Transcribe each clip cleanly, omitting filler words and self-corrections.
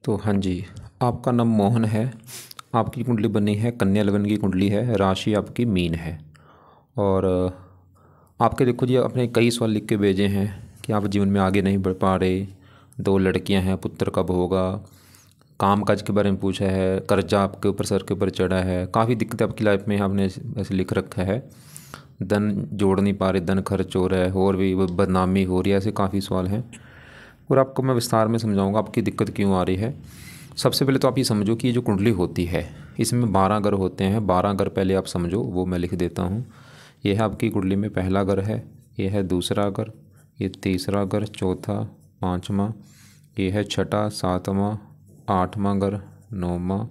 तो हाँ जी, आपका नाम मोहन है। आपकी कुंडली बनी है, कन्या लगन की कुंडली है, राशि आपकी मीन है। और आपके देखो जी, आपने कई सवाल लिख के भेजे हैं कि आप जीवन में आगे नहीं बढ़ पा रहे, दो लड़कियां हैं, पुत्र कब होगा, काम काज के बारे में पूछा है, कर्जा आपके ऊपर सर के ऊपर चढ़ा है, काफ़ी दिक्कतें आपकी लाइफ में आपने ऐसे लिख रखा है। धन जोड़ नहीं पा रहे, धन खर्च हो रहा है, और भी वो बदनामी हो रही है, ऐसे काफ़ी सवाल हैं। और आपको मैं विस्तार में समझाऊंगा आपकी दिक्कत क्यों आ रही है। सबसे पहले तो आप ये समझो कि ये जो कुंडली होती है इसमें 12 ग्रह होते हैं। 12 ग्रह पहले आप समझो, वो मैं लिख देता हूँ। ये है आपकी कुंडली में पहला ग्रह है, ये है दूसरा ग्रह, ये तीसरा ग्रह, चौथा, पाँचवा, ये है छठा, सातवां, आठवां ग्रह, नौवां,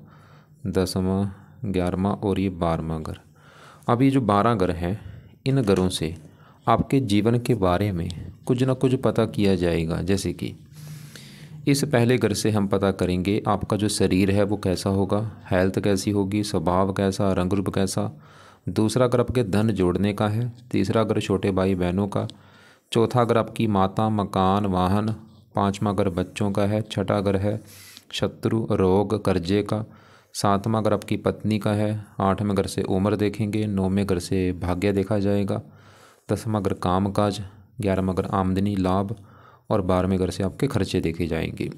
दसवां, 11वां और ये 12वां ग्रह। अब ये जो 12 ग्रह हैं, इन ग्रहों से आपके जीवन के बारे में कुछ ना कुछ पता किया जाएगा। जैसे कि इस पहले ग्रह से हम पता करेंगे आपका जो शरीर है वो कैसा होगा, हेल्थ कैसी होगी, स्वभाव कैसा, रंग रूप कैसा। दूसरा ग्रह आपके धन जोड़ने का है, तीसरा ग्रह छोटे भाई बहनों का, चौथा ग्रह आपकी माता, मकान, वाहन, पाँचवा ग्रह बच्चों का है, छठा ग्रह है शत्रु, रोग, कर्जे का, सातवां ग्रह आपकी पत्नी का है, आठवें ग्रह से उम्र देखेंगे, नौवें ग्रह से भाग्य देखा जाएगा, 10वां ग्रह काम काज, 11वां ग्रह आमदनी लाभ और 12वें घर से आपके खर्चे देखे जाएंगे।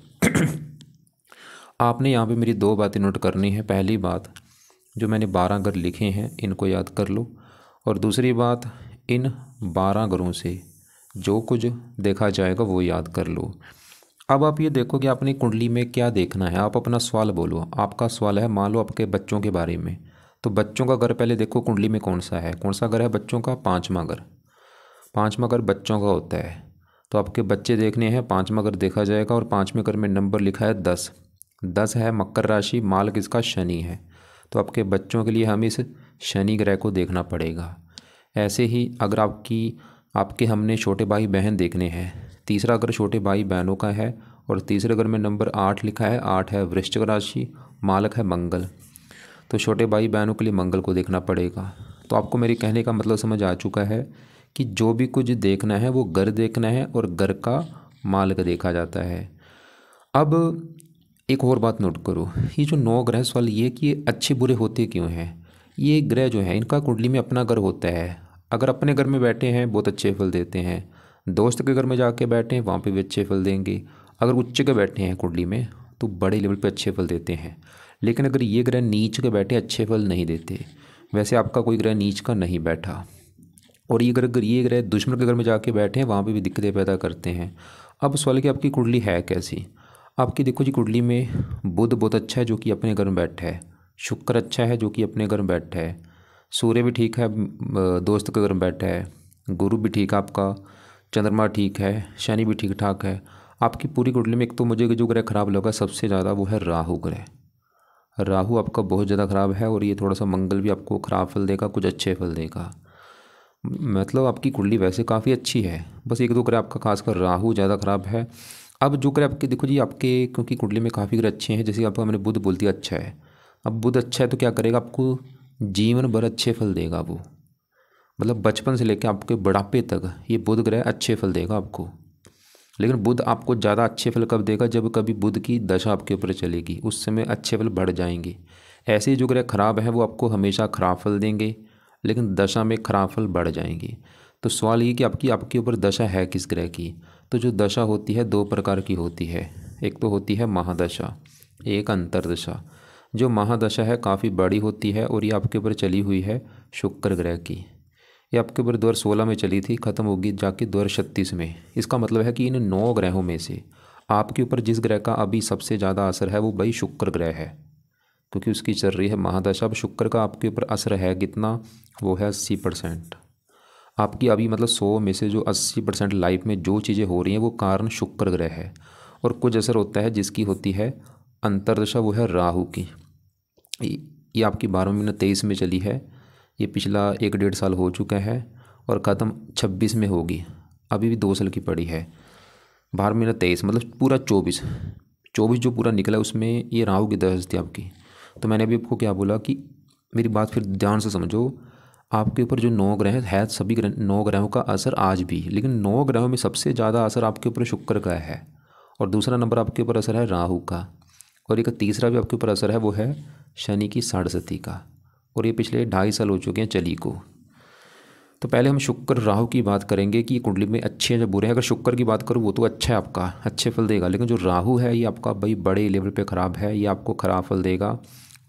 आपने यहाँ पे मेरी दो बातें नोट करनी है। पहली बात, जो मैंने 12 घर लिखे हैं इनको याद कर लो, और दूसरी बात, इन 12 घरों से जो कुछ देखा जाएगा वो याद कर लो। अब आप ये देखो कि आपने कुंडली में क्या देखना है। आप अपना सवाल बोलो। आपका सवाल है मान लो आपके बच्चों के बारे में, तो बच्चों का घर पहले देखो कुंडली में कौन सा है। कौन सा घर है बच्चों का? पाँचवा घर। पाँचवा घर बच्चों का होता है, तो आपके बच्चे देखने हैं। पाँचवा घर देखा जाएगा, और पाँचवें घर में नंबर लिखा है 10। 10 है मकर राशि, माल किसका? शनि है। तो आपके बच्चों के लिए हम इस शनि ग्रह को देखना पड़ेगा। ऐसे ही अगर आपके हमने छोटे भाई बहन देखने हैं, तीसरा घर छोटे भाई बहनों का है, और तीसरे घर में नंबर 8 लिखा है। 8 है वृश्चिक राशि, मालक है मंगल। तो छोटे भाई बहनों के लिए मंगल को देखना पड़ेगा। तो आपको मेरी कहने का मतलब समझ आ चुका है कि जो भी कुछ देखना है वो घर देखना है, और घर का मालिक देखा जाता है। अब एक और बात नोट करो, ये जो 9 ग्रह सवाल ये कि ये अच्छे बुरे होते क्यों हैं। ये ग्रह जो है इनका कुंडली में अपना घर होता है। अगर अपने घर में बैठे हैं बहुत अच्छे फल देते हैं, दोस्त के घर में जाके बैठे हैं वहाँ पे भी अच्छे फल देंगे। अगर उच्च के बैठे हैं कुंडली में तो बड़े लेवल पे अच्छे फल देते हैं। लेकिन अगर ये ग्रह नीच के बैठे अच्छे फल नहीं देते। वैसे आपका कोई ग्रह नीच का नहीं बैठा, और ये ग्रह दुश्मन के घर में जाके बैठे हैं वहाँ पे भी दिक्कतें पैदा करते हैं। अब सवाल है कि आपकी कुंडली है कैसी। आपकी देखो जी, कुंडली में बुध बहुत अच्छा है जो कि अपने घर में बैठा है, शुक्र अच्छा है जो कि अपने घर में बैठा है, सूर्य भी ठीक है दोस्त के घर में बैठा है, गुरु भी ठीक है आपका, चंद्रमा ठीक है, शनि भी ठीक ठाक है। आपकी पूरी कुंडली में एक तो मुझे जो ग्रह खराब लगा सबसे ज़्यादा वो है राहु ग्रह। राहु आपका बहुत ज़्यादा ख़राब है, और ये थोड़ा सा मंगल भी आपको ख़राब फल देगा, कुछ अच्छे फल देगा। मतलब आपकी कुंडली वैसे काफ़ी अच्छी है, बस एक दो ग्रह आपका खासकर राहु ज़्यादा ख़राब है। अब जो ग्रह आपके देखो जी, आपके क्योंकि कुंडली में काफ़ी ग्रह अच्छे हैं, जैसे आपका मैंने बुध बोल दिया अच्छा है। अब बुध अच्छा है तो क्या करेगा, आपको जीवन भर अच्छे फल देगा वो। मतलब बचपन से लेकर आपके बुढ़ापे तक ये बुध ग्रह अच्छे फल देगा आपको। लेकिन बुध आपको ज़्यादा अच्छे फल कब देगा, जब कभी बुध की दशा आपके ऊपर चलेगी, उस समय अच्छे फल बढ़ जाएंगे। ऐसे ही जो ग्रह खराब है वो आपको हमेशा खराब फल देंगे, लेकिन दशा में खराब फल बढ़ जाएंगे। तो सवाल ये कि आपके ऊपर दशा है किस ग्रह की। तो जो दशा होती है दो प्रकार की होती है। एक तो होती है महादशा, एक अंतरदशा। जो महादशा है काफ़ी बड़ी होती है, और ये आपके ऊपर चली हुई है शुक्र ग्रह की। ये आपके ऊपर 2016 में चली थी, ख़त्म होगी जाके 2036 में। इसका मतलब है कि इन 9 ग्रहों में से आपके ऊपर जिस ग्रह का अभी सबसे ज़्यादा असर है वो भाई शुक्र ग्रह है, क्योंकि उसकी चल रही है महादशा। अब शुक्र का आपके ऊपर असर है कितना, वो है 80%। आपकी अभी मतलब 100 में से जो 80% लाइफ में जो चीज़ें हो रही हैं वो कारण शुक्र ग्रह है। और कुछ असर होता है जिसकी होती है अंतरदशा, वो है राहु की। ये आपकी 12 महीना 23 में चली है, ये पिछला 1 डेढ़ साल हो चुका है, और ख़त्म 26 में होगी। अभी भी 2 साल की पड़ी है। 12 महीना 23 मतलब पूरा 24 जो पूरा निकला उसमें ये राहु की दशा थी आपकी। तो मैंने अभी आपको क्या बोला कि मेरी बात फिर ध्यान से समझो। आपके ऊपर जो 9 ग्रह है सभी 9 ग्रहों का असर आज भी, लेकिन 9 ग्रहों में सबसे ज़्यादा असर आपके ऊपर शुक्र का है, और दूसरा नंबर आपके ऊपर असर है राहु का। और एक तीसरा भी आपके ऊपर असर है, वो है शनि की साढ़ेसती का, और ये पिछले 2.5 साल हो चुके हैं चली को। तो पहले हम शुक्र राहु की बात करेंगे कि कुंडली में अच्छे हैं या बुरे हैं। अगर शुक्र की बात करूँ वो तो अच्छा है, आपका अच्छे फल देगा, लेकिन जो राहु है ये आपका भाई बड़े लेवल पे ख़राब है, ये आपको ख़राब फल देगा।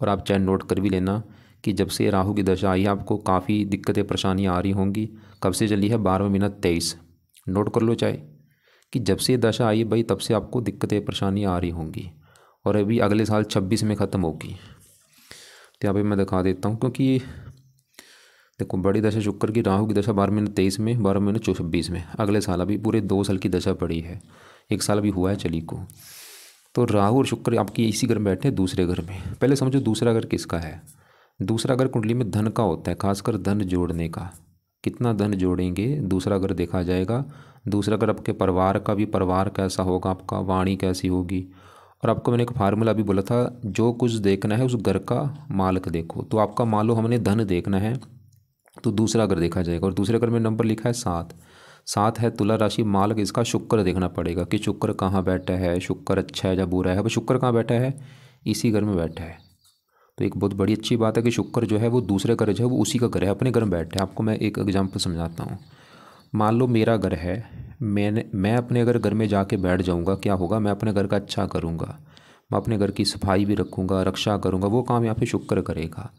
और आप चाहे नोट कर भी लेना कि जब से राहु की दशा आई है आपको काफ़ी दिक्कतें परेशानियाँ आ रही होंगी। कब से चली है? 12:23। नोट कर लो चाहे कि जब से दशा आई है भाई तब से आपको दिक्कतें परेशानियाँ आ रही होंगी, और अभी अगले साल 26 में ख़त्म होगी। तो यहाँ पर मैं दिखा देता हूँ, क्योंकि देखो बड़ी दशा शुक्र की, राहु की दशा 12:23 में, 12:26 में, अगले साल अभी पूरे 2 साल की दशा पड़ी है, 1 साल अभी हुआ है चली को। तो राहु और शुक्र आपकी इसी घर में बैठे हैं, दूसरे घर में। पहले समझो दूसरा घर किसका है। दूसरा घर कुंडली में धन का होता है, खासकर धन जोड़ने का। कितना धन जोड़ेंगे दूसरा घर देखा जाएगा। दूसरा घर आपके परिवार का भी, परिवार कैसा होगा आपका, वाणी कैसी होगी। और आपको मैंने एक फार्मूला भी बोला था, जो कुछ देखना है उस घर का मालक देखो। तो आपका मान लो हमने धन देखना है तो दूसरा घर देखा जाएगा, और दूसरे घर में नंबर लिखा है 7। 7 है तुला राशि, मालक इसका शुक्र देखना पड़ेगा कि शुक्र कहाँ बैठा है, शुक्र अच्छा है या बुरा है। अब शुक्र कहाँ बैठा है? इसी घर में बैठा है। तो एक बहुत बड़ी अच्छी बात है कि शुक्र जो है वो दूसरे घर जो है वो उसी का घर है, अपने घर में बैठा है। आपको मैं एक एग्जाम्पल समझाता हूँ। मान लो मेरा घर है, मैं अपने अगर घर में जाके बैठ जाऊँगा, क्या होगा? मैं अपने घर का अच्छा करूँगा, मैं अपने घर की सफाई भी रखूँगा, रक्षा करूँगा, वो काम यहाँ पे शुक्र करेगा।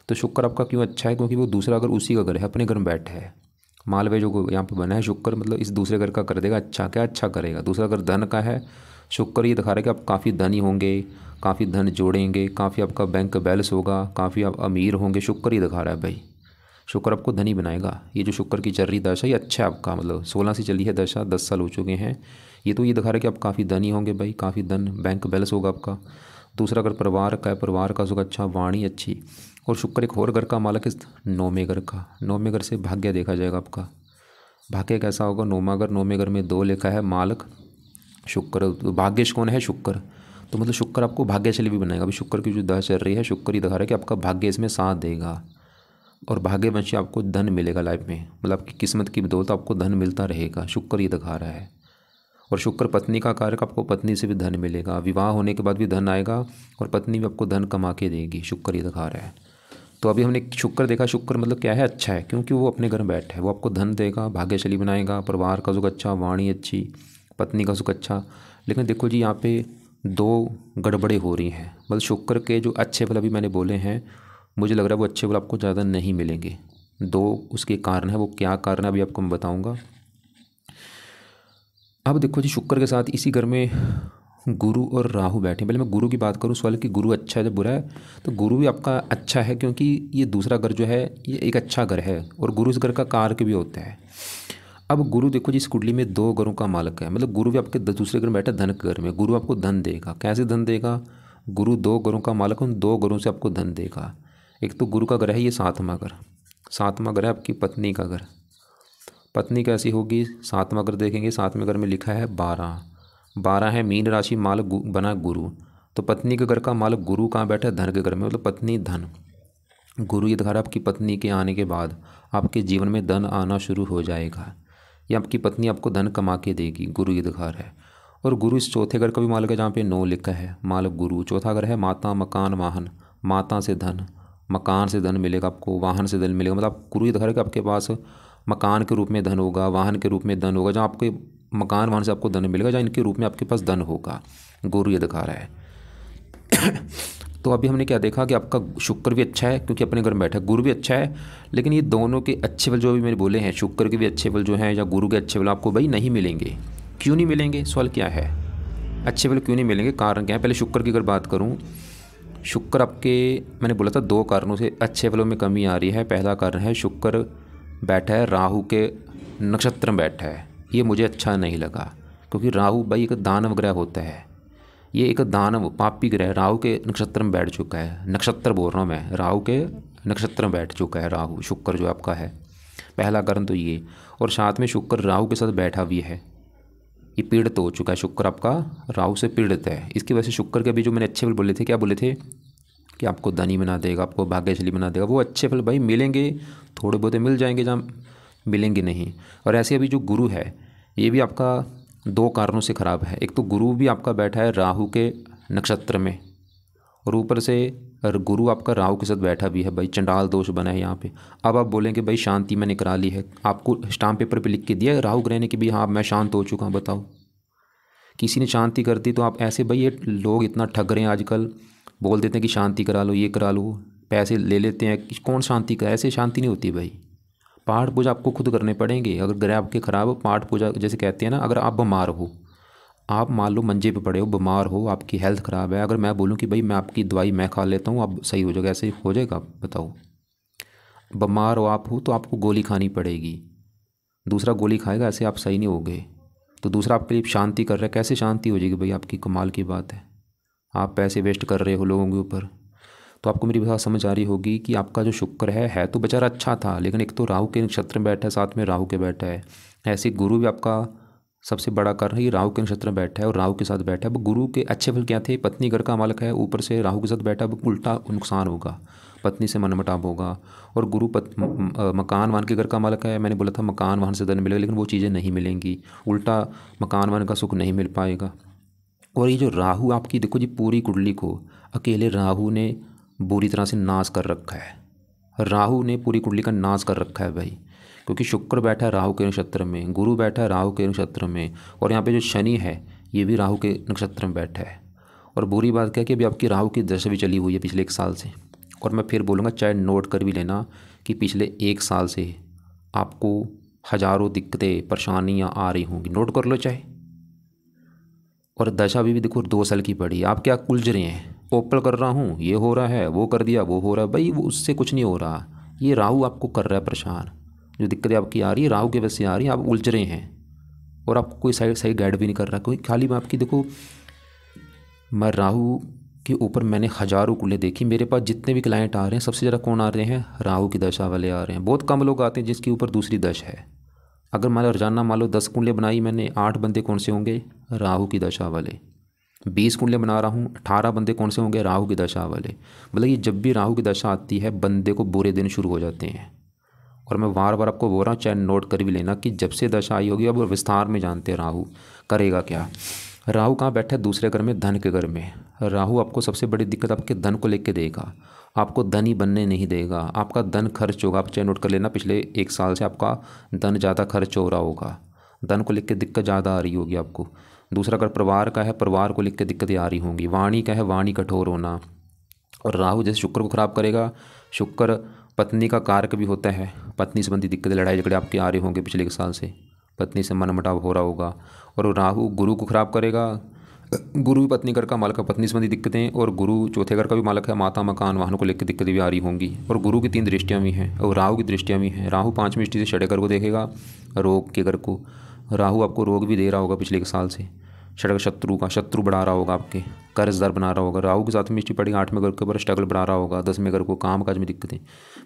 तो शुक्र आपका क्यों अच्छा है? क्योंकि वो दूसरा घर उसी का घर है, अपने घर में बैठा है। मालवे जो यहाँ पे बना है शुक्र, मतलब इस दूसरे घर का कर देगा अच्छा। क्या अच्छा करेगा? दूसरा घर धन का है। शुक्र ये दिखा रहा है कि आप काफ़ी धनी होंगे, काफ़ी धन जोड़ेंगे, काफ़ी आपका बैंक बैलेंस होगा, काफ़ी आप अमीर होंगे। शुक्र ही दिखा रहा है भाई, शुक्र आपको धनी बनाएगा। ये जो शुक्र की चल रही दशा ये अच्छा है आपका, मतलब 16 से चली है दशा, 10 साल हो चुके हैं। ये तो ये दिखा रहा है कि आप काफ़ी धनी होंगे भाई, काफ़ी धन बैंक बैलेंस होगा आपका। दूसरा अगर परिवार का है, परिवार का सुख अच्छा, वाणी अच्छी। और शुक्र एक और घर का मालक है, 9वें घर का। 9वें घर से भाग्य देखा जाएगा आपका। भाग्य कैसा होगा? 9वां घर, 9वें घर में 2 लिखा है, मालक शुक्र। तो भाग्यश कौन है? शुक्र। तो मतलब शुक्र आपको भाग्यशाली भी बनाएगा। अभी शुक्र की जो दशा चल रही है, शुक्र ही दिखा रहा है कि आपका भाग्य इसमें साथ देगा, और भाग्यवंशी आपको धन मिलेगा लाइफ में, मतलब आपकी किस्मत की बदौलत आपको धन मिलता रहेगा। शुक्र ये दिखा रहा है। और शुक्र पत्नी का कारक, आपको पत्नी से भी धन मिलेगा, विवाह होने के बाद भी धन आएगा, और पत्नी भी आपको धन कमा के देगी। शुक्र ये दिखा रहा है। तो अभी हमने शुक्र देखा, शुक्र मतलब क्या है? अच्छा है, क्योंकि वो अपने घर में बैठा है, वो आपको धन देगा, भाग्यशाली बनाएगा, परिवार का सुख अच्छा, वाणी अच्छी, पत्नी का सुख अच्छा। लेकिन देखो जी यहाँ पे 2 गड़बड़े हो रही हैं। मतलब शुक्र के जो अच्छे फल अभी मैंने बोले हैं, मुझे लग रहा है वो अच्छे फल आपको ज़्यादा नहीं मिलेंगे। 2 उसके कारण है। वो क्या कारण है अभी आपको मैं बताऊँगा। अब देखो जी, शुक्र के साथ इसी घर में गुरु और राहु बैठे। पहले मैं गुरु की बात करूँ, सवाल कि गुरु अच्छा है या बुरा है। तो गुरु भी आपका अच्छा है, क्योंकि ये दूसरा घर जो है ये एक अच्छा घर है, और गुरु इस घर का कारक भी होता है। अब गुरु देखो जी, इस कुंडली में 2 घरों का मालक है, मतलब गुरु भी आपके दूसरे घर में बैठा, धन के घर में। गुरु आपको धन देगा। कैसे धन देगा? गुरु 2 घरों का मालक है, उन 2 घरों से आपको धन देगा। एक तो गुरु का घर है ये 7वां घर। 7वां घर है आपकी पत्नी का घर। पत्नी कैसी होगी? 7वां घर देखेंगे, 7वें घर में लिखा है 12। 12 है मीन राशि, मालक बना गुरु। तो पत्नी के घर का मालक गुरु कहाँ बैठा है? धन के घर में, मतलब पत्नी धन। गुरु ये दिखा रहा है आपकी पत्नी के आने के बाद आपके जीवन में धन आना शुरू हो जाएगा, या आपकी पत्नी आपको धन कमा के देगी। गुरु ये दिखा रहा है। और गुरु इस चौथे घर का भी मालक है, जहाँ पे 9 लिखा है, मालक गुरु। चौथा घर है माता, मकान, वाहन। माता से धन, मकान से धन मिलेगा आपको, वाहन से धन मिलेगा। मतलब गुरु ये दिखा रहा है कि आपके पास मकान के रूप में धन होगा, वाहन के रूप में धन होगा। जहाँ आपके मकान वाहन से आपको धन मिलेगा, जहाँ इनके रूप में आपके पास धन होगा। गुरु ये दिखा रहा है। तो अभी हमने क्या देखा कि आपका शुक्र भी अच्छा है, क्योंकि अपने घर में बैठा है। गुरु भी अच्छा है, लेकिन ये दोनों के अच्छे फल जो अभी मैंने बोले हैं, शुक्र के भी अच्छे फल जो हैं या गुरु के अच्छे फल आपको भाई नहीं मिलेंगे। क्यों नहीं मिलेंगे? सवाल क्या है, अच्छे फल क्यों नहीं मिलेंगे? कारण क्या है? पहले शुक्र की अगर बात करूँ, शुक्र आपके मैंने बोला था 2 कारणों से अच्छे फलों में कमी आ रही है। पहला कारण है शुक्र बैठा है राहु के नक्षत्र में बैठा है। ये मुझे अच्छा नहीं लगा, क्योंकि राहु भाई एक दानव ग्रह होता है, ये एक दानव पापी ग्रह राहु के नक्षत्र में बैठ चुका है। नक्षत्र बोल रहा हूँ मैं, राहु के नक्षत्र में बैठ चुका है राहु, शुक्र जो आपका है। पहला कारण तो ये, और साथ में शुक्र राहु के साथ बैठा भी है, ये पीड़ित हो चुका है। शुक्र आपका राहु से पीड़ित है। इसकी वजह से शुक्र के भी जो मैंने अच्छे फल बोले थे, क्या बोले थे कि आपको धनी बना देगा, आपको भाग्यशाली बना देगा। वो अच्छे फल भाई मिलेंगे, थोड़े बहुत मिल जाएंगे, जहाँ मिलेंगे नहीं। और ऐसे अभी जो गुरु है ये भी आपका 2 कारणों से ख़राब है। एक तो गुरु भी आपका बैठा है राहु के नक्षत्र में, और ऊपर से गुरु आपका राहु के साथ बैठा भी है भाई, चंडाल दोष बना है यहाँ पे। अब आप बोलेंगे भाई शांति मैंने करा ली है, आपको स्टाम्प पेपर पे लिख के दिया है राहु ग्रह ने कि भाई हाँ मैं शांत हो चुका हूँ, बताओ किसी ने शांति कर दी। तो आप ऐसे भाई, ये लोग इतना ठग रहे हैं आजकल, बोल देते हैं कि शांति करा लो, ये करा लो, पैसे ले लेते हैं कि कौन शांति का, ऐसे शांति नहीं होती भाई। पाठ पूजा आपको खुद करने पड़ेंगे। अगर ग्रह आपके ख़राब हो, पाठ पूजा जैसे कहते हैं ना, अगर आप बीमार हो, आप मान लो मंजे पे पड़े हो, बीमार हो, आपकी हेल्थ ख़राब है, अगर मैं बोलूँ कि भाई मैं आपकी दवाई मैं खा लेता हूँ अब सही हो जाएगा, ऐसे हो जाएगा बताओ? बीमार हो आप, हो तो आपको गोली खानी पड़ेगी, दूसरा गोली खाएगा, ऐसे आप सही नहीं होगे। तो दूसरा आपके लिए शांति कर रहा है, कैसे शांति हो जाएगी भाई? आपकी कमाल की बात है, आप पैसे वेस्ट कर रहे हो लोगों के ऊपर। तो आपको मेरी बात समझ आ रही होगी कि आपका जो शुक्र है तो बेचारा अच्छा था, लेकिन एक तो राहु के नक्षत्र में बैठा है, साथ में राहु के बैठा है। ऐसे गुरु भी आपका सबसे बड़ा कर रहा है, राहु के नक्षत्र में बैठा है और राहु के साथ बैठा है। अब गुरु के अच्छे फल क्या थे? पत्नी घर का मालक है, ऊपर से राहु के साथ बैठा है, उल्टा नुकसान होगा, पत्नी से मनमुटाव होगा। और गुरु मकान वाहन के घर का मालक है, मैंने बोला था मकान वाहन से धन मिलेगा, लेकिन वो चीज़ें नहीं मिलेंगी, उल्टा मकान वाहन का सुख नहीं मिल पाएगा। और ये जो राहु आपकी देखो जी, पूरी कुंडली को अकेले राहु ने बुरी तरह से नाश कर रखा है। राहु ने पूरी कुंडली का नाश कर रखा है भाई, क्योंकि शुक्र बैठा है राहु के नक्षत्र में, गुरु बैठा है राहु के नक्षत्र में, और यहाँ पे जो शनि है ये भी राहु के नक्षत्र में बैठा है। और बुरी बात क्या है कि अभी आपकी राहु की दशा भी चली हुई है पिछले 1 साल से। और मैं फिर बोलूँगा, चाहे नोट कर भी लेना कि पिछले 1 साल से आपको हज़ारों दिक्कतें परेशानियाँ आ रही होंगी, नोट कर लो चाहे। और दशा अभी भी देखो 2 साल की पड़ी, आप क्या उलझ रहे हैं? ओपल कर रहा हूँ, ये हो रहा है, वो कर दिया, वो हो रहा है, भाई वो उससे कुछ नहीं हो रहा, ये राहु आपको कर रहा है परेशान। जो दिक्कतें आपकी आ रही है राहु के वजह से आ रही है, आप उलझ रहे हैं और आपको कोई सही गाइड भी नहीं कर रहा कोई। खाली मैं आपकी देखो, मैं राहु के ऊपर मैंने हज़ारों कुंडली देखी, मेरे पास जितने भी क्लाइंट आ रहे हैं सबसे ज़्यादा कौन आ रहे हैं? राहु की दशा वाले आ रहे हैं। बहुत कम लोग आते हैं जिसके ऊपर दूसरी दशा है। अगर मान लो रोजाना मान लो 10 कुंडली बनाई मैंने, 8 बंदे कौन से होंगे? राहु की दशा वाले। 20 कुंडली बना रहा हूँ, 18 बंदे कौन से होंगे? राहु की दशा वाले। मतलब ये जब भी राहु की दशा आती है बंदे को बुरे दिन शुरू हो जाते हैं। और मैं बार बार आपको बोल रहा हूँ, चाहे नोट कर भी लेना कि जब से दशा आई होगी, अब विस्तार में जानते हैं राहु करेगा क्या। राहु कहाँ बैठा है? दूसरे घर में, धन के घर में। राहु आपको सबसे बड़ी दिक्कत आपके धन को लेके देगा, आपको धन ही बनने नहीं देगा, आपका धन खर्च होगा। आप चाहे नोट कर लेना, पिछले 1 साल से आपका धन ज़्यादा खर्च हो रहा होगा, धन को लेकर दिक्कत ज़्यादा आ रही होगी आपको। दूसरा अगर परिवार का है, परिवार को लेकर दिक्कतें आ रही होंगी। वाणी का है, वाणी कठोर होना। और राहु जैसे शुक्र को खराब करेगा, शुक्र पत्नी का कारक भी होता है, पत्नी संबंधी दिक्कतें लड़ाई झगड़े आपके आ रहे होंगे पिछले 1 साल से, पत्नी से मनमुटाव हो रहा होगा। और राहु गुरु को खराब करेगा, गुरु भी पत्नी घर का मालक है, पत्नी संबंधी दिक्कतें। और गुरु चौथे घर का भी मालक है, माता मकान वाहनों को लेकर दिक्कतें भी आ रही होंगी। और गुरु की 3 दृष्टियाँ भी हैं और राहु की दृष्टियाँ भी हैं। राहु 5वीं दृष्टि से षड् घर को देखेगा, रोग के घर को। राहु आपको रोग भी दे रहा होगा पिछले 1 साल से, षड् शत्रु का, शत्रु बढ़ा रहा होगा, आपके कर्जदार बना रहा होगा। राहु के साथ में दृष्टि पड़ेगी 8वें घर के ऊपर, स्ट्रगल बढ़ा रहा होगा। 10वें घर को, काम काज में दिक्कतें।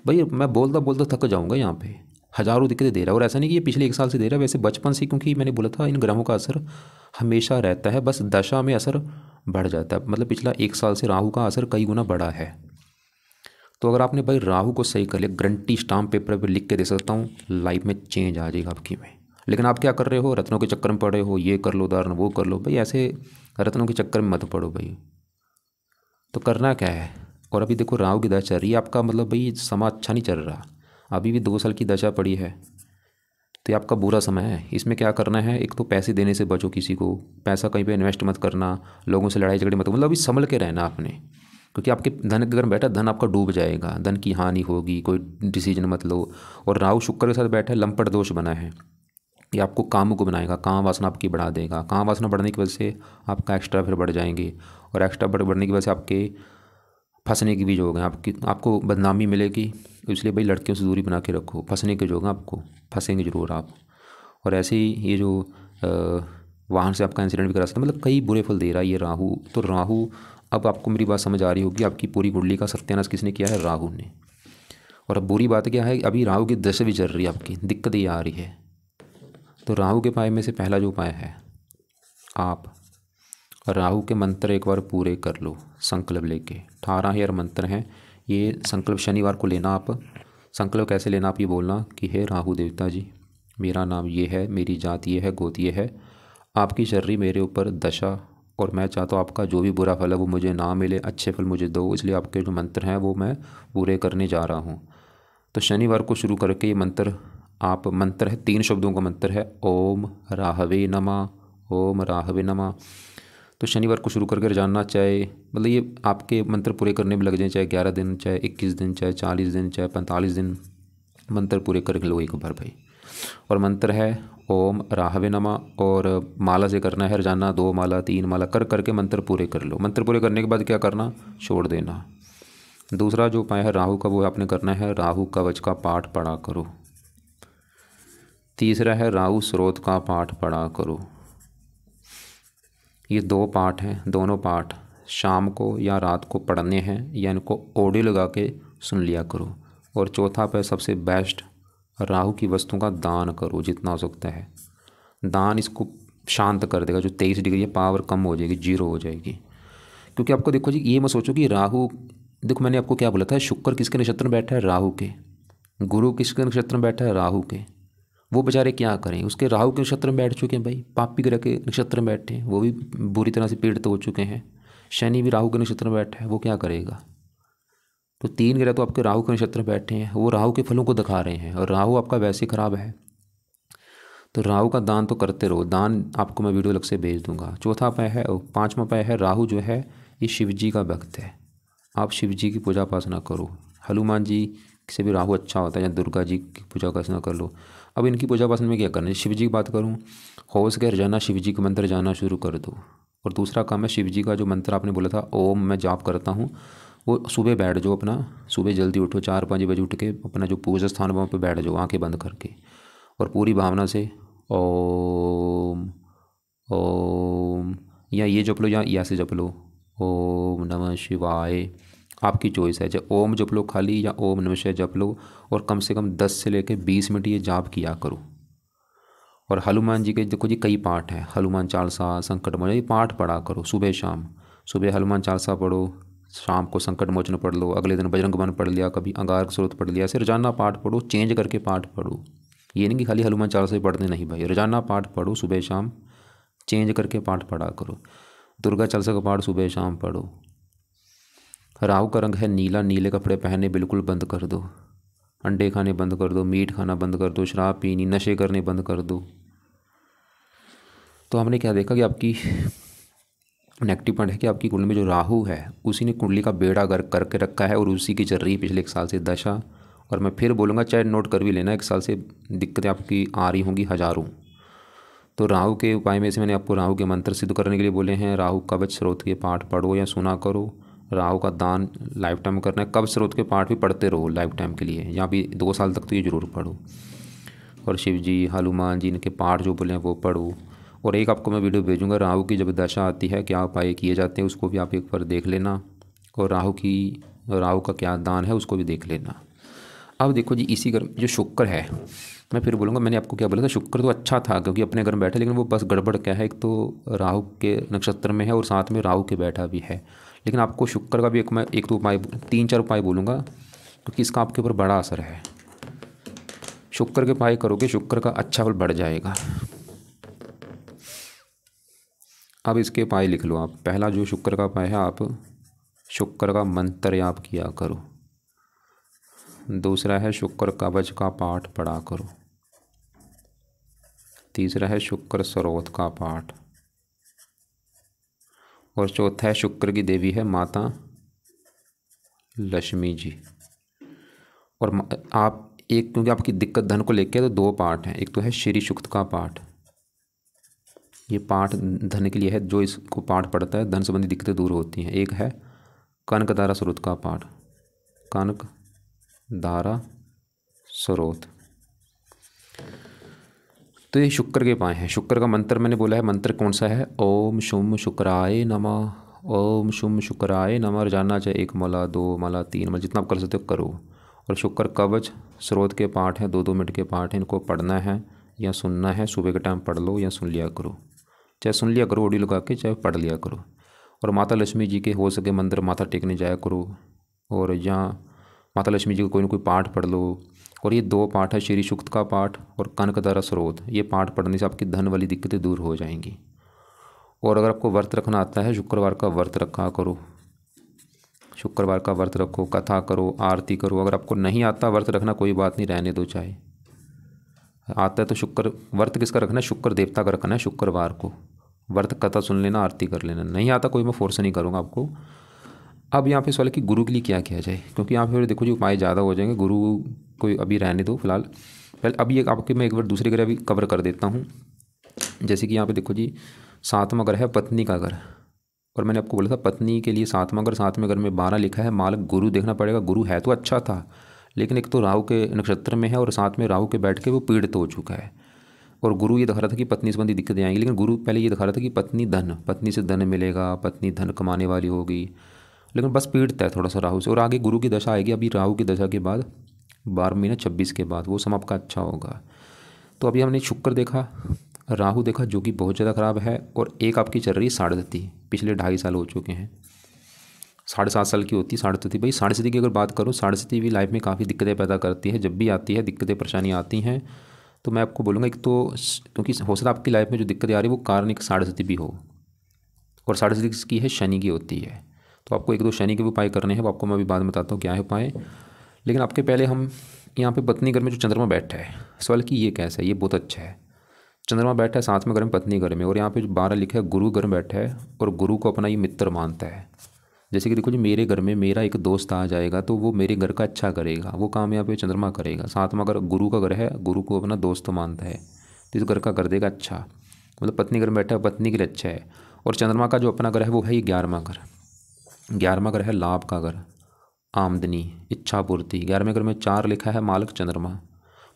भाई मैं बोलता बोलता थक जाऊँगा, यहाँ पे हज़ारों दिक्कतें दे रहा है। और ऐसा नहीं कि ये पिछले 1 साल से दे रहा है, वैसे बचपन से, क्योंकि मैंने बोला था इन ग्रहों का असर हमेशा रहता है, बस दशा में असर बढ़ जाता है। मतलब पिछला 1 साल से राहु का असर कई गुना बढ़ा है। तो अगर आपने भाई राहु को सही कर लिया, गारंटी स्टाम्प पेपर पर लिख के दे सकता हूँ, लाइफ में चेंज आ जाएगा आपकी में। लेकिन आप क्या कर रहे हो? रत्नों के चक्कर में पड़े हो, ये कर लो उदाहरण, वो कर लो। भाई ऐसे रत्नों के चक्कर में मत पड़ो भाई। तो करना क्या है? और अभी देखो राहु की दशा चल रही है आपका, मतलब भाई समय अच्छा नहीं चल रहा, अभी भी 2 साल की दशा पड़ी है, तो ये आपका बुरा समय है। इसमें क्या करना है? एक तो पैसे देने से बचो, किसी को पैसा कहीं पे इन्वेस्ट मत करना, लोगों से लड़ाई झगड़े मत, मतलब अभी संभल के रहना आपने, क्योंकि आपके धन के घर में बैठा, धन आपका डूब जाएगा, धन की हानि होगी, कोई डिसीजन मत लो। और राहु शुक्र के साथ बैठा है, लंपट दोष बना है, ये आपको काम को बनाएगा, काम वासना आपकी बढ़ा देगा। काम वासना बढ़ने की वजह से आपका एक्स्ट्रा फिर बढ़ जाएंगे, और एक्स्ट्रा बढ़ने की वजह से आपके फंसने की भी जो होगा, आपको बदनामी मिलेगी। इसलिए भाई लड़कियों से दूरी बना के रखो, फंसने के जो होगा आपको, फंसेंगे जरूर आप। और ऐसे ही ये जो वाहन से आपका इंसिडेंट भी करा सकता है, मतलब कई बुरे फल दे रहा है ये राहु। तो राहु, अब आपको मेरी बात समझ आ रही होगी, आपकी पूरी कुंडली का सत्यानाश किसने किया है? राहु ने। और अब बुरी बात क्या है, अभी राहु की दशा भी चल रही है, आपकी दिक्कत ये आ रही है। तो राहु के उपाय में से पहला जो उपाय है, आप राहु के मंत्र एक बार पूरे कर लो संकल्प लेके। 18,000 मंत्र हैं ये, संकल्प शनिवार को लेना आप। संकल्प कैसे लेना? आप ये बोलना कि हे राहु देवता जी, मेरा नाम ये है, मेरी जात ये है, गोत्र ये है, आपकी चल रही मेरे ऊपर दशा, और मैं चाहता हूँ आपका जो भी बुरा फल है वो मुझे ना मिले, अच्छे फल मुझे दो, इसलिए आपके जो मंत्र हैं वो मैं पूरे करने जा रहा हूँ। तो शनिवार को शुरू करके ये मंत्र मंत्र है 3 शब्दों का मंत्र है, ओम राहवे नमः, ओम राहवे नमः। तो शनिवार को शुरू करके रोजाना चाहे मतलब ये आपके मंत्र पूरे करने में लग जाए, चाहे 11 दिन, चाहे 21 दिन, चाहे 40 दिन, चाहे 45 दिन, मंत्र पूरे कर लो एक बार भाई। और मंत्र है ओम राहवे नमः, और माला से करना है रोजाना 2 माला 3 माला कर करके मंत्र पूरे कर लो। मंत्र पूरे करने के बाद क्या करना, छोड़ देना। दूसरा जो उपाय है राहु का, वो आपने करना है राहु कवच का पाठ पढ़ा करो। तीसरा है राहु स्रोत का पाठ पढ़ा करो। ये 2 पाठ हैं, दोनों पाठ शाम को या रात को पढ़ने हैं, या इनको ऑडियो लगा के सुन लिया करो। और चौथा पे सबसे बेस्ट, राहु की वस्तुओं का दान करो जितना हो सकता है। दान इसको शांत कर देगा, जो 23 डिग्री है पावर कम हो जाएगी, 0 हो जाएगी। क्योंकि आपको देखो जी, ये मत सोचो कि राहु, देखो मैंने आपको क्या बोला था, शुक्र किसके नक्षत्र में बैठा है, राहु के। गुरु किसके नक्षत्र में बैठा है, राहु के। वो बेचारे क्या करें, उसके राहु के नक्षत्र में बैठ चुके हैं भाई, पापी ग्रह के नक्षत्र में बैठे हैं, वो भी बुरी तरह से पीड़ित हो चुके हैं। शनि भी राहु के नक्षत्र में बैठा है, वो क्या करेगा। तो 3 ग्रह तो आपके राहु के नक्षत्र में बैठे हैं, वो राहु के फलों को दिखा रहे हैं, और राहु आपका वैसे खराब है। तो राहु का दान तो करते रहो, दान आपको मैं वीडियो अलग से भेज दूंगा। चौथा उपाय है, 5वां उपाय है, राहु जो है ये शिव जी का भक्त है, आप शिव जी की पूजा उपासना करो। हनुमान जी से भी राहु अच्छा होता है, या दुर्गा जी की पूजा उपासना कर लो। अब इनकी पूजा उपासना में क्या करना है, शिव जी की बात करूँ, हो सके रोजाना शिव जी का मंत्र जाना शुरू कर दो। और दूसरा काम है, शिव जी का जो मंत्र आपने बोला था ओम मैं जाप करता हूँ, वो सुबह बैठ जाओ अपना, सुबह जल्दी उठो, 4-5 बजे उठ के अपना जो पूजा स्थान वहाँ पे बैठ जाओ आंखें बंद करके, और पूरी भावना से ओम ओम, या ये जप लो या से जप लो, ओम नमः शिवाय, आपकी चॉइस है। चाहे ओम जप लो खाली, या ओम नमः शिवाय जप लो, और कम से कम 10 से लेकर 20 मिनट ये जाप किया करो। और हनुमान जी के देखो जी कई पाठ हैं, हनुमान चालीसा, संकट मोचन, ये पाठ पढ़ा करो सुबह शाम। सुबह हनुमान चालीसा पढ़ो, शाम को संकट मोचन पढ़ लो, अगले दिन बजरंग बाण पढ़ लिया, कभी अंगारक स्रोत पढ़ लिया। ऐसे रोजाना पाठ पढ़ो, चेंज करके पाठ पढ़ो। ये नहीं कि खाली हनुमान चालीसा ही पढ़ने, नहीं भाई, रोजाना पाठ पढ़ो सुबह शाम, चेंज करके पाठ पढ़ा करो। दुर्गा चालीसा का पाठ सुबह शाम पढ़ो। राहु का रंग है नीला, नीले कपड़े पहनने बिल्कुल बंद कर दो, अंडे खाने बंद कर दो, मीट खाना बंद कर दो, शराब पीनी, नशे करने बंद कर दो। तो हमने क्या देखा कि आपकी नेगेटिव पॉइंट है कि आपकी कुंडली में जो राहु है उसी ने कुंडली का बेड़ा गर्क करके रखा है, और उसी की चल रही है पिछले 1 साल से दशा। और मैं फिर बोलूँगा, चाहे नोट कर भी लेना, 1 साल से दिक्कतें आपकी आ रही होंगी हज़ारों। तो राहु के उपाय में से मैंने आपको राहु के मंत्र सिद्ध करने के लिए बोले हैं। राहु कवच स्रोत के पाठ पढ़ो या सुना करो। राहु का दान लाइफ टाइम करना है। कवच स्रोत के पाठ भी पढ़ते रहो लाइफ टाइम के लिए, यहाँ भी 2 साल तक तो ये ज़रूर पढ़ो। और शिव जी, हनुमान जी, इनके पाठ जो बोले हैं वो पढ़ो। और एक आपको मैं वीडियो भेजूंगा, राहु की जब दशा आती है क्या उपाय किए जाते हैं, उसको भी आप एक बार देख लेना। और राहु का क्या दान है उसको भी देख लेना। अब देखो जी, इसी घर जो शुक्र है, मैं फिर बोलूँगा, मैंने आपको क्या बोला था, शुक्र तो अच्छा था क्योंकि अपने घर में बैठा, लेकिन वो बस गड़बड़ क्या है, एक तो राहु के नक्षत्र में है और साथ में राहु के बैठा भी है। लेकिन आपको शुक्र का भी एक तो उपाय, 3-4 उपाय बोलूँगा क्योंकि इसका आपके ऊपर बड़ा असर है। शुक्र के उपाय करोगे, शुक्र का अच्छा फल बढ़ जाएगा। अब इसके उपाय लिख लो आप। पहला जो शुक्र का उपाय है, आप शुक्र का मंत्र जाप किया करो। दूसरा है शुक्र कवच का पाठ पढ़ा करो। तीसरा है शुक्र स्रोत का पाठ। और चौथा है शुक्र की देवी है माता लक्ष्मी जी। और आप एक, क्योंकि आपकी दिक्कत धन को लेकर, तो 2 पाठ हैं। एक तो है श्री सूक्त का पाठ, ये पाठ धन के लिए है, जो इसको पाठ पढ़ता है धन संबंधी दिक्कतें दूर होती हैं। एक है कनक धारा स्रोत का पाठ, कनक धारा स्रोत। तो ये शुक्र के उपाय हैं। शुक्र का मंत्र मैंने बोला है, मंत्र कौन सा है, ओम शुम शुक्राय नमः, ओम शुम शुक्राय नमः। रोजाना चाहे 1 माला 2 माला 3 माला जितना आप कर सकते हो करो। और शुक्र कवच स्रोत के पाठ हैं, 2-2 मिनट के पाठ हैं, इनको पढ़ना है या सुनना है। सुबह के टाइम पढ़ लो या सुन लिया करो, चाहे सुन लिया करो ऑडियो लगा के, चाहे पढ़ लिया करो। और माता लक्ष्मी जी के हो सके मंदिर माथा टेकने जाया करो, और यहाँ माता लक्ष्मी जी का कोई ना कोई पाठ पढ़ लो। और ये 2 पाठ है, श्री सूक्त का पाठ और कनक धारा स्रोत। ये पाठ पढ़ने से आपकी धन वाली दिक्कतें दूर हो जाएंगी। और अगर आपको व्रत रखना आता है, शुक्रवार का व्रत रखा करो, शुक्रवार का व्रत रखो, कथा करो, आरती करो। अगर आपको नहीं आता व्रत रखना, कोई बात नहीं, रहने दो। चाहे आता है तो शुक्र व्रत किसका रखना है? शुक्र देवता का रखना है। शुक्रवार को व्रत कथा सुन लेना, आरती कर लेना। नहीं आता कोई, मैं फोर्स नहीं करूँगा आपको। अब यहाँ पे सवाल है कि गुरु के लिए क्या किया जाए, क्योंकि यहाँ पे देखो जी उपाय ज़्यादा हो जाएंगे। गुरु कोई अभी रहने दो फिलहाल। पहले अभी एक आपके मैं एक बार दूसरे ग्रह भी कवर कर देता हूँ। जैसे कि यहाँ पे देखो जी 7वां ग्रह है पत्नी का घर, और मैंने आपको बोला था पत्नी के लिए 7वां घर, 7वें घर में 12 लिखा है। मालक गुरु देखना पड़ेगा। गुरु है तो अच्छा था, लेकिन एक तो राहु के नक्षत्र में है और साथ में राहु के बैठ के वो पीड़ित हो चुका है। और गुरु ये दिखा रहा था कि पत्नी संबंधी दिक्कतें आएंगी, लेकिन गुरु पहले ये दिखा रहा था कि पत्नी से धन मिलेगा, पत्नी धन कमाने वाली होगी, लेकिन बस पीड़ित है थोड़ा सा राहु से। और आगे गुरु की दशा आएगी, अभी राहु की दशा के बाद 12 महीना 26 के बाद वो समय आपका अच्छा होगा। तो अभी हमने शुक्र देखा, राहु देखा जो कि बहुत ज़्यादा ख़राब है, और एक आपकी चल रही है 7.5, पिछले 2.5 साल हो चुके हैं। 7.5 साल की होती है 7.5। भाई 7.5 की अगर बात करूँ, 7.5 भी लाइफ में काफ़ी दिक्कतें पैदा करती है। जब भी आती है दिक्कतें परेशानी आती हैं, तो मैं आपको बोलूँगा एक तो क्योंकि हो सकता है आपकी लाइफ में जो दिक्कतें आ रही है वो कारण एक 7.5 भी हो, और 7.5 की है शनि की होती है। तो आपको 1-2 शनि के भी उपाय करने हैं, वो आपको मैं अभी बाद में बताता हूँ क्या है उपाय। लेकिन आपके पहले हम यहाँ पे पत्नी घर में जो चंद्रमा बैठा है, सवाल कि ये कैसा है? ये बहुत अच्छा है। चंद्रमा बैठा है 7वें घर में पत्नी घर में, और यहाँ पे जो 12 लिखा है गुरु घर में बैठा है, और गुरु को अपना ये मित्र मानता है। जैसे कि देखो जी मेरे घर में मेरा एक दोस्त आ जाएगा तो वो मेरे घर का अच्छा करेगा, वो काम यहाँ पे चंद्रमा करेगा। 7वां घर गुरु का घर है, गुरु को अपना दोस्त मानता है, तो इस घर का कर देगा अच्छा। मतलब पत्नी घर में बैठा है, पत्नी के लिए अच्छा है। और चंद्रमा का जो अपना घर है वो है 11वां घर। 11वां घर है लाभ का घर, आमदनी, इच्छा पूर्ति। 11वें घर में 4 लिखा है मालक चंद्रमा,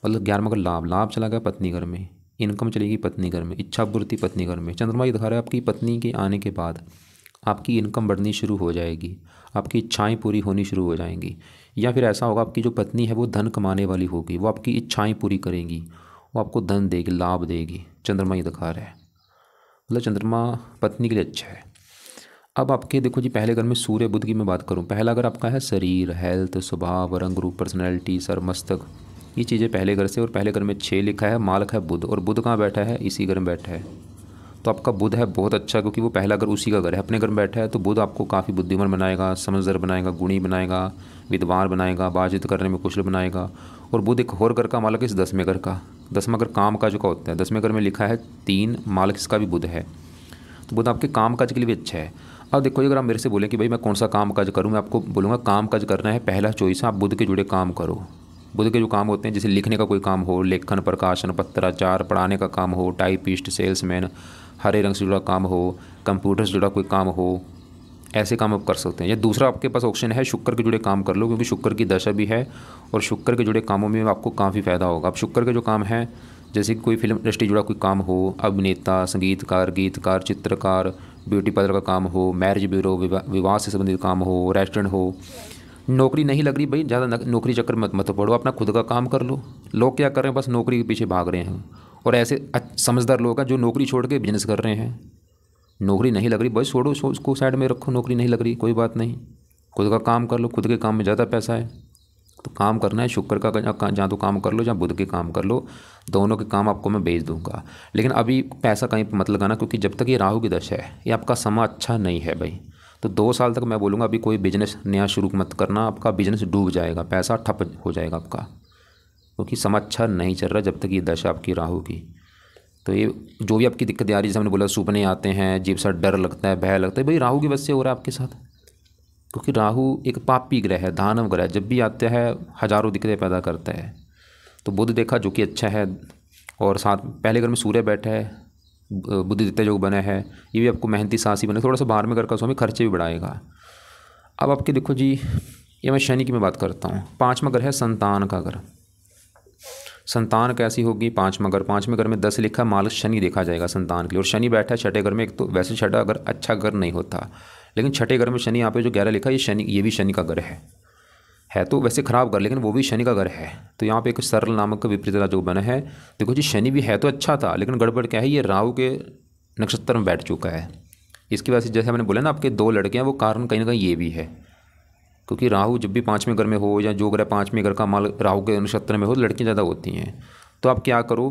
मतलब 11वां घर लाभ, लाभ चला गया पत्नी घर में, इनकम चलेगी पत्नी घर में, इच्छा पूर्ति पत्नी घर में। चंद्रमा ये दिखा रहा है आपकी पत्नी के आने के बाद आपकी इनकम बढ़नी शुरू हो जाएगी, आपकी इच्छाएं पूरी होनी शुरू हो जाएंगी। या फिर ऐसा होगा आपकी जो पत्नी है वो धन कमाने वाली होगी, वो आपकी इच्छाएं पूरी करेंगी, वो आपको धन देगी, लाभ देगी। चंद्रमा ये दिखा रहा है, मतलब चंद्रमा पत्नी के लिए अच्छा है। अब आपके देखो जी पहले घर में सूर्य बुध की मैं बात करूं, पहला घर आपका है शरीर, हेल्थ, स्वभाव, रंग रूप, पर्सनैलिटी, सर मस्तक, ये चीज़ें पहले घर से। और पहले घर में 6 लिखा है, मालक है बुध, और बुध कहाँ बैठा है? इसी घर में बैठा है। तो आपका बुध है बहुत अच्छा, क्योंकि वो पहला घर उसी का घर है, अपने घर में बैठा है। तो बुध आपको काफ़ी बुद्धिमान बनाएगा, समझदार बनाएगा, गुणी बनाएगा, विद्वान बनाएगा, बातचीत करने में कुशल बनाएगा। और बुध एक और घर का मालक इस 10वें घर का, 10वां घर काम काज का होता है। 10वें घर में लिखा है 3, मालक इसका भी बुध है। तो बुध आपके काम काज के लिए भी अच्छा है। अब देखो अगर आप मेरे से बोलें कि भाई मैं कौन सा काम काज करूँ, मैं आपको बोलूँगा काम काज करना है, पहला चॉइस है आप बुध के जुड़े काम करो। बुध के जो काम होते हैं, जैसे लिखने का कोई काम हो, लेखन, प्रकाशन, पत्राचार, पढ़ाने का काम हो, टाइपिस्ट, सेल्समैन, हरे रंग से जुड़ा काम हो, कंप्यूटर से जुड़ा कोई काम हो, ऐसे काम आप कर सकते हैं। या दूसरा आपके पास ऑप्शन है शुक्र के जुड़े काम कर लो, क्योंकि शुक्र की दशा भी है, और शुक्र के जुड़े कामों में आपको काफ़ी फ़ायदा होगा। अब शुक्र के जो काम हैं, जैसे कि कोई फिल्म इंडस्ट्री जुड़ा कोई काम हो, अभिनेता, संगीतकार, गीतकार, चित्रकार, ब्यूटी पार्लर का काम हो, मैरिज ब्यूरो, विवाह से संबंधित काम हो, रेस्टोरेंट हो। नौकरी नहीं लग रही भाई, ज़्यादा नौकरी चक्कर मत पड़ो, अपना खुद का काम कर लो। लोग क्या कर रहे हैं, बस नौकरी के पीछे भाग रहे हैं, और ऐसे समझदार लोग हैं जो नौकरी छोड़ के बिजनेस कर रहे हैं। नौकरी नहीं लग रही बस छोड़ो, उसको साइड में रखो, नौकरी नहीं लग रही कोई बात नहीं, खुद का काम कर लो, खुद के काम में ज़्यादा पैसा है। तो काम करना है शुक्र का, जहाँ तो काम कर लो, जहाँ बुध के काम कर लो, दोनों के काम आपको मैं भेज दूंगा। लेकिन अभी पैसा कहीं मत लगाना, क्योंकि जब तक ये राहु की दशा है, ये आपका समय अच्छा नहीं है भाई। तो 2 साल तक मैं बोलूँगा अभी कोई बिजनेस नया शुरू मत करना, आपका बिजनेस डूब जाएगा, पैसा ठप हो जाएगा आपका, क्योंकि समय अच्छा नहीं चल रहा जब तक ये दशा आपकी राहु की। तो ये जो भी आपकी दिक्कतें आ रही है, जैसे हमने बोला सुपने आते हैं, अजीब सा डर लगता है, भय लगता है, भाई राहु की वजह से हो रहा है आपके साथ, क्योंकि राहु एक पापी ग्रह है, दानव ग्रह है, जब भी आता है हज़ारों दिक्कतें पैदा करता है। तो बुध देखा जो कि अच्छा है, और साथ पहले घर में सूर्य बैठा है, बुध दित्य योग बना है, ये भी आपको मेहनती साहसी बने, थोड़ा सा बाहर में घर का स्वामी खर्चे भी बढ़ाएगा। अब आपके देखो जी, ये मैं शनि की मैं बात करता हूँ। 5वां घर है संतान का घर। संतान कैसी होगी? 5वां घर, 5वें घर में 10 लिखा, मालक शनि देखा जाएगा संतान के लिए, और शनि बैठा है 6ठे घर में। एक तो वैसे 6ठा घर अच्छा घर नहीं होता, लेकिन 6ठे घर में शनि, यहाँ पे जो 11 लिखा है, ये शनि, ये भी शनि का घर है तो वैसे खराब घर, लेकिन वो भी शनि का घर है। तो यहाँ पे एक सरल नामक का विपरीत जो बना है, देखो जी शनि भी है तो अच्छा था, लेकिन गड़बड़ क्या है, ये राहु के नक्षत्र में बैठ चुका है। इसकी वजह से जैसे मैंने बोला ना, आपके 2 लड़के हैं, वो कारण कहीं ना कहीं ये भी है, क्योंकि राहु जब भी 5वें घर में हो, या जो ग्रह 5वें घर का माल राहु के नक्षत्र में हो, लड़कियाँ ज़्यादा होती हैं। तो आप क्या करो,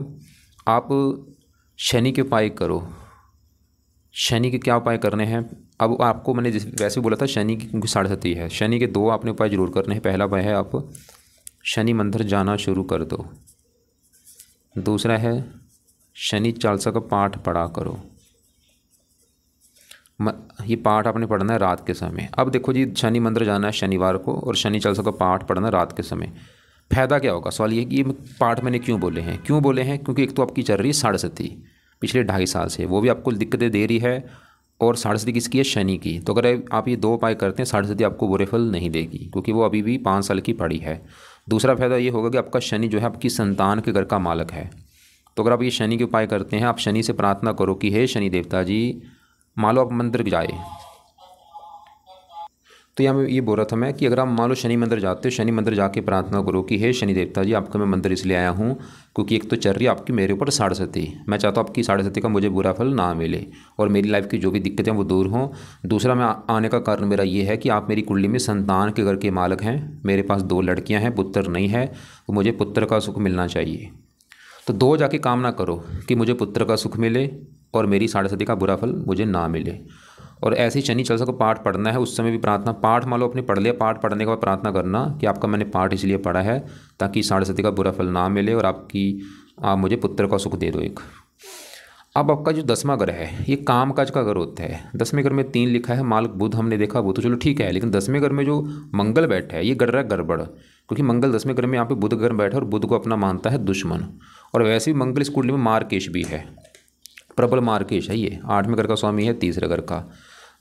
आप शनि के उपाय करो, शनि के क्या उपाय करने हैं। अब आपको मैंने वैसे बोला था शनि की, क्योंकि 7.5 है, शनि के 2 आपने उपाय जरूर करने हैं। पहला उपाय है आप शनि मंदिर जाना शुरू कर दो। दूसरा है शनि चालीसा का पाठ पढ़ा करो। ये पाठ आपने पढ़ना है रात के समय। अब देखो जी, शनि मंदिर जाना है शनिवार को और शनि चालीसा का पाठ पढ़ना है रात के समय। फ़ायदा क्या होगा? सवाल ये कि ये पाठ मैंने क्यों बोले हैं, क्योंकि एक तो आपकी चल रही है 7.5 पिछले 2.5 साल से, वो भी आपको दिक्कतें दे रही है। और 7.5 किसकी है? शनि की। तो अगर आप ये 2 उपाय करते हैं, 7.5 आपको बुरे फल नहीं देगी, क्योंकि वो अभी भी 5 साल की पड़ी है। दूसरा फ़ायदा ये होगा कि आपका शनि जो है आपकी संतान के घर का मालक है। तो अगर आप ये शनि के उपाय करते हैं, आप शनि से प्रार्थना करो कि हे शनि देवता जी, मान लो आप मंदिर जाए, तो यहाँ मैं ये बोल रहा था मैं कि अगर आप मान लो शनि मंदिर जाते हो, शनि मंदिर जाके प्रार्थना करो कि हे शनि देवता जी, आपका मैं मंदिर इसलिए आया हूँ क्योंकि एक तो चल रही है आपकी मेरे ऊपर 7.5, मैं चाहता हूँ आपकी 7.5 का मुझे बुरा फल ना मिले और मेरी लाइफ की जो भी दिक्कतें वो दूर हों। दूसरा, मैं आने का कारण मेरा ये है कि आप मेरी कुंडली में संतान के घर के मालक हैं, मेरे पास 2 लड़कियाँ हैं, पुत्र नहीं है, तो मुझे पुत्र का सुख मिलना चाहिए। तो 2 जाके कामना करो कि मुझे पुत्र का सुख मिले और मेरी 7.5 का बुरा फल मुझे ना मिले। और ऐसे ही शनि चालीसा को पाठ पढ़ना है, उस समय भी प्रार्थना, पाठ मान लो अपने पढ़ लिया, पाठ पढ़ने के बाद प्रार्थना करना कि आपका मैंने पाठ इसलिए पढ़ा है ताकि 7.5 का बुरा फल ना मिले और आप मुझे पुत्र का सुख दे दो एक। अब आपका जो 10वां घर है, ये काम काज का घर होता है। 10वें घर में 3 लिखा है, मालक बुध हमने देखा, वो तो चलो ठीक है, लेकिन 10वें घर में जो मंगल बैठा है ये कर रहा है गड़बड़, क्योंकि मंगल 10वें घर में यहाँ पे बुध घर बैठा है और बुध को अपना मानता है दुश्मन। और वैसे भी मंगल इस कुंडली में मार्केश भी है, प्रबल मार्केश है, ये 8वें घर का स्वामी है, तीसरे घर का।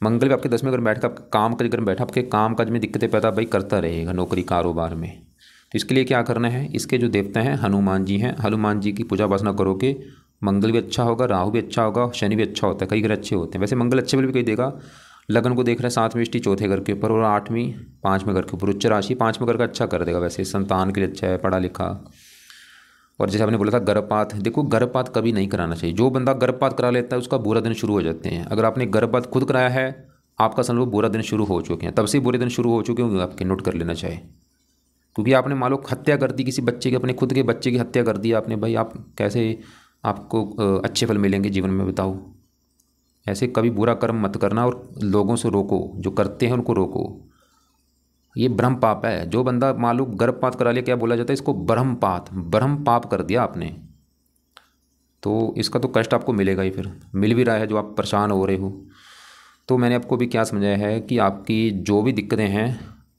मंगल भी आपके 10वें घर में बैठ कर आपके काम काज घर में बैठा, आपके काम काज में दिक्कतें पैदा भाई करता रहेगा, नौकरी कारोबार में। तो इसके लिए क्या करना है, इसके जो देवता हैं हनुमान जी हैं, हनुमान जी की पूजा उपासना करोगे, मंगल भी अच्छा होगा, राहु भी अच्छा होगा, शनि भी अच्छा होता है, कई ग्रह अच्छे होते हैं। वैसे मंगल अच्छे भी कहीं देगा, लगन को देख रहा है 7वीं दृष्टि 4थे घर के ऊपर और 8वीं 5वें घर के ऊपर, उच्च राशि 5वें घर का अच्छा कर देगा। वैसे संतान के लिए अच्छा है, पढ़ा लिखा। और जैसे आपने बोला था गर्भपात, देखो गर्भपात कभी नहीं कराना चाहिए। जो बंदा गर्भपात करा लेता है उसका बुरा दिन शुरू हो जाते हैं। अगर आपने गर्भपात खुद कराया है, आपका समझ लो बुरा दिन शुरू हो चुके हैं, तब से बुरे दिन शुरू हो चुके होंगे आपके, नोट कर लेना चाहिए। क्योंकि आपने मान लो हत्या कर दी किसी बच्चे की, अपने खुद के बच्चे की हत्या कर दी आपने, भाई आप कैसे आपको अच्छे फल मिलेंगे जीवन में, बताओ। ऐसे कभी बुरा कर्म मत करना और लोगों से रोको, जो करते हैं उनको रोको। ये ब्रह्म पाप है। जो बंदा मान लो गर्भपात करा लिया, क्या बोला जाता है इसको? ब्रह्म पाप कर दिया आपने, तो इसका तो कष्ट आपको मिलेगा ही, फिर मिल भी रहा है जो आप परेशान हो रहे हो। तो मैंने आपको भी क्या समझाया है कि आपकी जो भी दिक्कतें हैं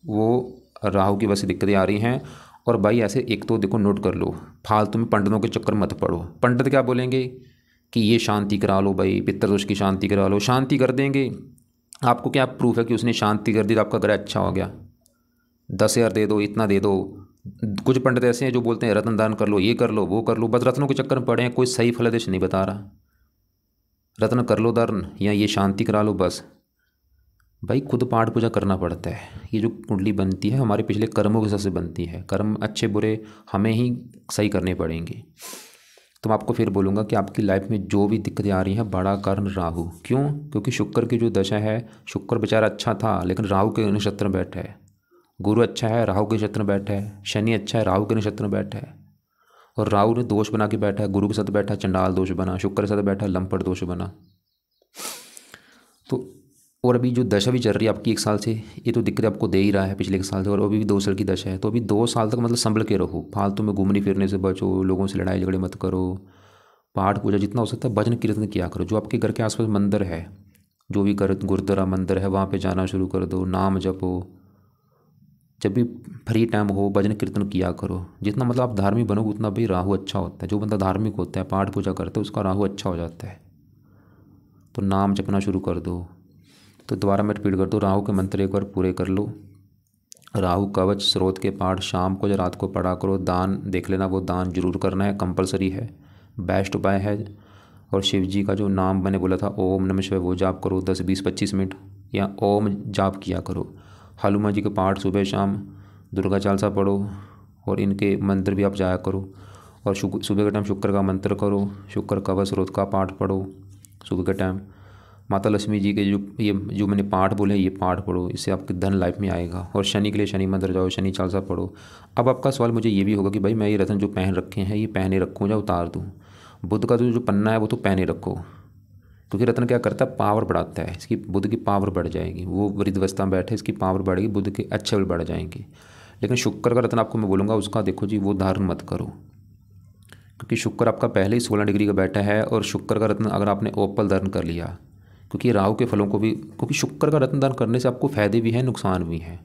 वो राहु की वजह से दिक्कतें आ रही हैं। और भाई ऐसे एक तो देखो, नोट कर लो, फालतू में पंडितों के चक्कर मत पड़ो। पंडित क्या बोलेंगे कि ये शांति करा लो भाई, पितृदोष की शांति करा लो, शांति कर देंगे। आपको क्या प्रूफ है कि उसने शांति कर दी तो आपका ग्रह अच्छा हो गया? 10,000 दे दो, इतना दे दो। कुछ पंडित ऐसे हैं जो बोलते हैं रत्न दान कर लो, ये कर लो, वो कर लो, बस रत्नों के चक्कर में पड़े हैं, कोई सही फलादेश नहीं बता रहा। रत्न कर लो दान या ये शांति करा लो, बस। भाई खुद पाठ पूजा करना पड़ता है। ये जो कुंडली बनती है हमारे पिछले कर्मों के हिसाब से बनती है, कर्म अच्छे बुरे हमें ही सही करने पड़ेंगे। तो मैं आपको फिर बोलूँगा कि आपकी लाइफ में जो भी दिक्कतें आ रही हैं, बड़ा कारण राहु। क्यों? क्योंकि शुक्र की जो दशा है, शुक्र बेचारा अच्छा था लेकिन राहु के नक्षत्र में बैठा है। गुरु अच्छा है, राहु के नक्षत्र में बैठा है। शनि अच्छा है, राहु के नक्षत्र में बैठा है। और राहु ने दोष बना के बैठा है, गुरु के साथ बैठा चंडाल दोष बना, शुक्र के साथ बैठा लंपट दोष बना। तो और अभी जो दशा भी चल रही है आपकी 1 साल से, ये तो दिक्कत आपको दे ही रहा है पिछले 1 साल से, और अभी भी 2 साल की दशा है। तो अभी 2 साल तक मतलब संभल के रहो, फालतू में घूमने फिरने से बचो, लोगों से लड़ाई झगड़े मत करो, पाठ पूजा जितना हो सकता है भजन कीर्तन किया करो। जो आपके घर के आसपास मंदिर है, जो भी गुरुद्वारा मंदिर है, वहाँ पे जाना शुरू कर दो, नाम जपो, जब भी फ्री टाइम हो भजन कीर्तन किया करो। जितना मतलब आप धार्मिक बनोगे उतना भाई राहु अच्छा होता है। जो बंदा धार्मिक होता है, पाठ पूजा करता है, उसका राहु अच्छा हो जाता है। तो नाम जपना शुरू कर दो। तो दोबारा मैं रिपीट कर दूँ, राहु के मंत्र एक बार पूरे कर लो। राहु कवच स्रोत के पाठ शाम को या रात को पढ़ा करो। दान देख लेना, वो दान जरूर करना है, कंपलसरी है, बेस्ट उपाय है। और शिव जी का जो नाम मैंने बोला था ओम नमः शिवाय, वो जाप करो 10, 20, 25 मिनट, या ओम जाप किया करो। हनुमान जी के पाठ सुबह शाम, दुर्गा चालीसा पढ़ो और इनके मंदिर भी आप जाया करो। और सुबह के टाइम शुक्र का मंत्र करो, शुक्र कवच स्रोत का पाठ पढ़ो सुबह के टाइम। माता लक्ष्मी जी के जो मैंने पाठ बोले ये पाठ पढ़ो, इससे आपके धन लाइफ में आएगा। और शनि के लिए शनि मंदिर जाओ, शनि चालीसा पढ़ो। अब आपका सवाल मुझे ये भी होगा कि भाई मैं ये रत्न जो पहन रखे हैं ये पहने रखूँ या उतार दूँ? बुध का जो पन्ना है वो तो पहने रखो, क्योंकि रत्न क्या करता है, पावर बढ़ाता है, इसकी बुध की पावर बढ़ जाएगी, वो वृद्धावस्था में बैठे इसकी पावर बढ़ेगी, बुध के अच्छे बल बढ़ जाएंगे। लेकिन शुक्र का रत्न आपको मैं बोलूँगा उसका देखो जी वो धारण मत करो, क्योंकि शुक्र आपका पहले ही 16 डिग्री का बैठा है। और शुक्र का रत्न अगर आपने ओपल धारण कर लिया, क्योंकि राहु के फलों को भी, क्योंकि शुक्र का रत्न धारण करने से आपको फायदे भी हैं नुकसान भी हैं,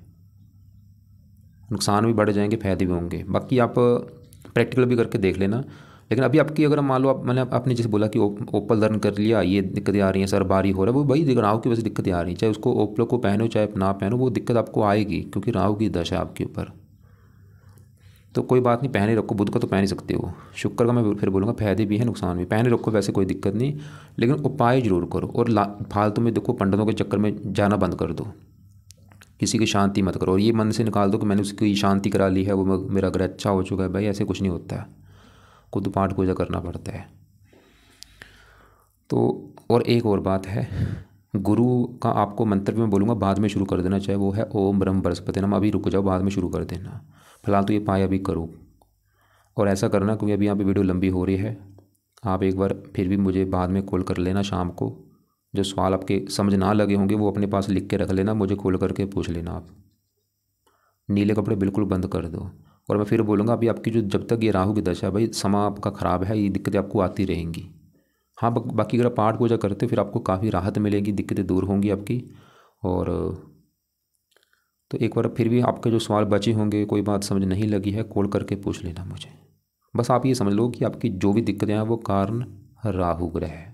नुकसान भी बढ़ जाएंगे फायदे भी होंगे। बाकी आप प्रैक्टिकल भी करके देख लेना। लेकिन अभी आपकी अगर मान लो मैंने आपने जैसे बोला कि ओपल धारण कर लिया, ये दिक्कतें आ रही हैं, सर भारी हो रहा है, वो भाई राहु की वजह से दिक्कतें आ रही हैं, चाहे उसको ओपल को पहनो चाहे ना पहनो, वो दिक्कत आपको आएगी, क्योंकि राहु की दशा है आपके ऊपर। तो कोई बात नहीं, पहने रखो, बुध का तो पहन ही सकते हो, शुक्र का मैं फिर बोलूँगा फायदे भी हैं नुकसान भी, पहने रखो, वैसे कोई दिक्कत नहीं। लेकिन उपाय जरूर करो, और फालतू में देखो पंडितों के चक्कर में जाना बंद कर दो, किसी की शांति मत करो, और ये मन से निकाल दो कि मैंने उसकी शांति करा ली है, वो मेरा घर अच्छा हो चुका है। भाई ऐसे कुछ नहीं होता है, खुद पाठ पूजा करना पड़ता है। तो और एक और बात है, गुरु का आपको मंत्र भी मैं बोलूँगा बाद में शुरू कर देना, चाहे वो है ओम ब्रह्म बृहस्पति नमः, अभी रुक जाओ, बाद में शुरू कर देना, फिलहाल तो ये पाए अभी करो। और ऐसा करना, क्योंकि अभी यहाँ पे वीडियो लंबी हो रही है, आप एक बार फिर भी मुझे बाद में कॉल कर लेना शाम को, जो सवाल आपके समझ ना लगे होंगे वो अपने पास लिख के रख लेना, मुझे कॉल करके पूछ लेना। आप नीले कपड़े बिल्कुल बंद कर दो। और मैं फिर बोलूँगा अभी आपकी जो जब तक ये राहु की दशा है भाई, समा आपका ख़राब है, ये दिक्कतें आपको आती रहेंगी। हाँ बाकी अगर पाठ पूजा करते फिर आपको काफ़ी राहत मिलेगी, दिक्कतें दूर होंगी आपकी। और तो एक बार फिर भी आपके जो सवाल बचे होंगे, कोई बात समझ नहीं लगी है, कॉल करके पूछ लेना मुझे। बस आप ये समझ लो कि आपकी जो भी दिक्कतें हैं वो कारण राहु ग्रह है।